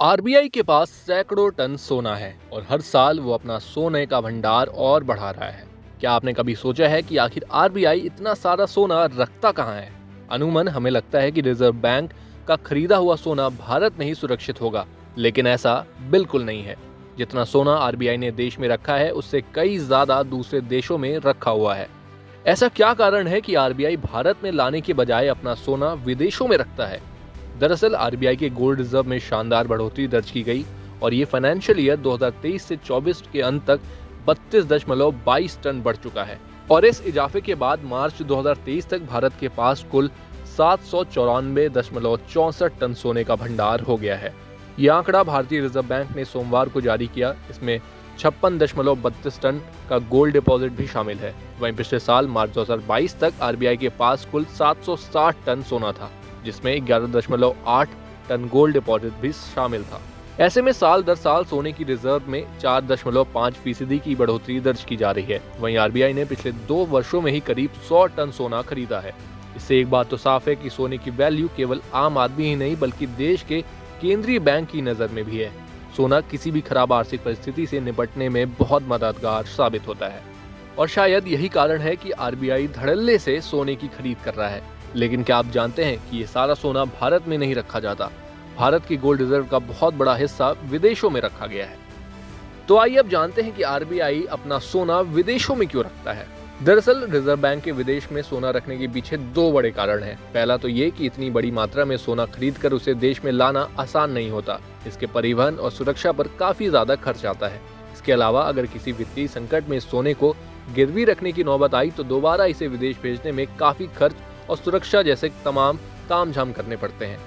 RBI के पास सैकड़ों ton सोना है और हर साल वो अपना सोने का भंडार और बढ़ा रहा है। क्या आपने कभी सोचा है कि आखिर आरबीआई इतना सारा सोना रखता कहाँ है? अमूमन हमें लगता है कि रिजर्व बैंक का खरीदा हुआ सोना भारत में ही सुरक्षित होगा, लेकिन ऐसा बिल्कुल नहीं है। जितना सोना आरबीआई ने देश में रखा है उससे कई ज्यादा दूसरे देशों में रखा हुआ है। ऐसा क्या कारण है कि आरबीआई भारत में लाने के बजाय अपना सोना विदेशों में रखता है? दरअसल आरबीआई के गोल्ड रिजर्व में शानदार बढ़ोतरी दर्ज की गई और ये फाइनेंशियल ईयर 2023 से 24 के अंत तक 32.22 टन बढ़ चुका है। और इस इजाफे के बाद मार्च 2023 तक भारत के पास कुल 794.64 टन सोने का भंडार हो गया है। ये आंकड़ा भारतीय रिजर्व बैंक ने सोमवार को जारी किया। इसमें 56.32 टन का गोल्ड डिपॉजिट भी शामिल है। वहीं पिछले साल मार्च 2022 तक आरबीआई के पास कुल 760 टन सोना था, जिसमें 11.8 टन गोल्ड डिपॉजिट भी शामिल था। ऐसे में साल दर साल सोने की रिजर्व में 4.5% की बढ़ोतरी दर्ज की जा रही है। वहीं आरबीआई ने पिछले 2 वर्षों में ही करीब 100 टन सोना खरीदा है। इससे एक बात तो साफ है कि सोने की वैल्यू केवल आम आदमी ही नहीं बल्कि देश के केंद्रीय बैंक की नजर में भी है। सोना किसी भी खराब आर्थिक परिस्थिति से निपटने में बहुत मददगार साबित होता है और शायद यही कारण है कि आरबीआई धड़ल्ले से सोने की खरीद कर रहा है। लेकिन क्या आप जानते हैं कि ये सारा सोना भारत में नहीं रखा जाता? भारत की गोल्ड रिजर्व का बहुत बड़ा हिस्सा विदेशों में रखा गया है। तो आइए अब जानते हैं कि आरबीआई अपना सोना विदेशों में क्यों रखता है। दरअसल रिजर्व बैंक के विदेश में सोना रखने के पीछे 2 बड़े कारण हैं। पहला तो ये कि इतनी बड़ी मात्रा में सोना खरीदकर उसे देश में लाना आसान नहीं होता। इसके परिवहन और सुरक्षा पर काफी ज्यादा खर्च आता है। इसके अलावा अगर किसी वित्तीय संकट में सोने को गिरवी रखने की नौबत आई तो दोबारा इसे विदेश भेजने में काफी खर्च और सुरक्षा जैसे तमाम तामझाम करने पड़ते हैं।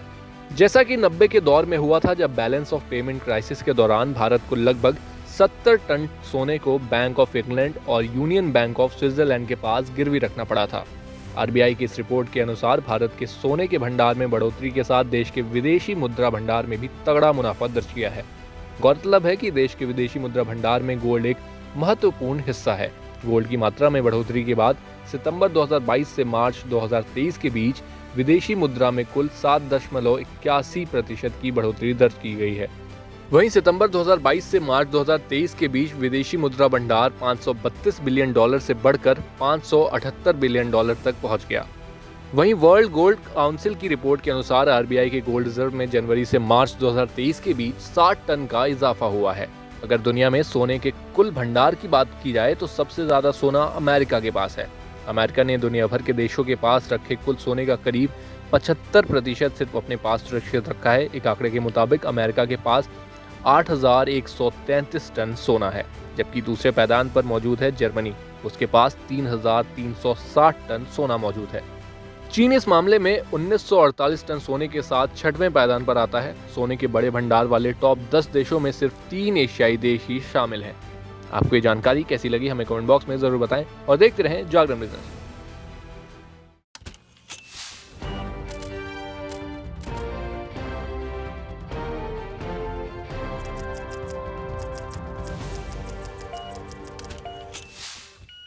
जैसा कि 90 के दौर में हुआ था, जब बैलेंस ऑफ पेमेंट क्राइसिस के दौरान भारत को लगभग 70 टन सोने को बैंक ऑफ इंग्लैंड और यूनियन बैंक ऑफ स्विट्जरलैंड के पास गिरवी रखना पड़ा था। आरबीआई की इस रिपोर्ट के अनुसार भारत के सोने के भंडार में बढ़ोतरी के साथ देश के विदेशी मुद्रा भंडार में भी तगड़ा मुनाफा दर्ज किया है। गौरतलब है कि देश के विदेशी मुद्रा भंडार में गोल्ड एक महत्वपूर्ण हिस्सा है। गोल्ड की मात्रा में बढ़ोतरी के बाद सितंबर 2022 से मार्च 2023 के बीच विदेशी मुद्रा में कुल 7.81% की बढ़ोतरी दर्ज की गई है। वहीं सितंबर 2022 से मार्च 2023 के बीच विदेशी मुद्रा भंडार $532 बिलियन से बढ़कर $578 बिलियन तक पहुंच गया। वहीं वर्ल्ड गोल्ड काउंसिल की रिपोर्ट के अनुसार आरबीआई के गोल्ड रिजर्व में जनवरी से मार्च 2023 के बीच 60 टन का इजाफा हुआ है। अगर दुनिया में सोने के कुल भंडार की बात की जाए तो सबसे ज्यादा सोना अमेरिका के पास है। अमेरिका ने दुनिया भर के देशों के पास रखे कुल सोने का करीब 75% सिर्फ अपने पास सुरक्षित रखा है। एक आंकड़े के मुताबिक अमेरिका के पास 8,133 टन सोना है, जबकि दूसरे पायदान पर मौजूद है जर्मनी। उसके पास 3,360 टन सोना मौजूद है। चीन इस मामले में 1948 टन सोने के साथ 6वें पायदान पर आता है। सोने के बड़े भंडार वाले टॉप 10 देशों में सिर्फ 3 एशियाई देश ही शामिल हैं। आपको ये जानकारी कैसी लगी हमें कमेंट बॉक्स में जरूर बताएं और देखते रहें जागरण बिजनेस।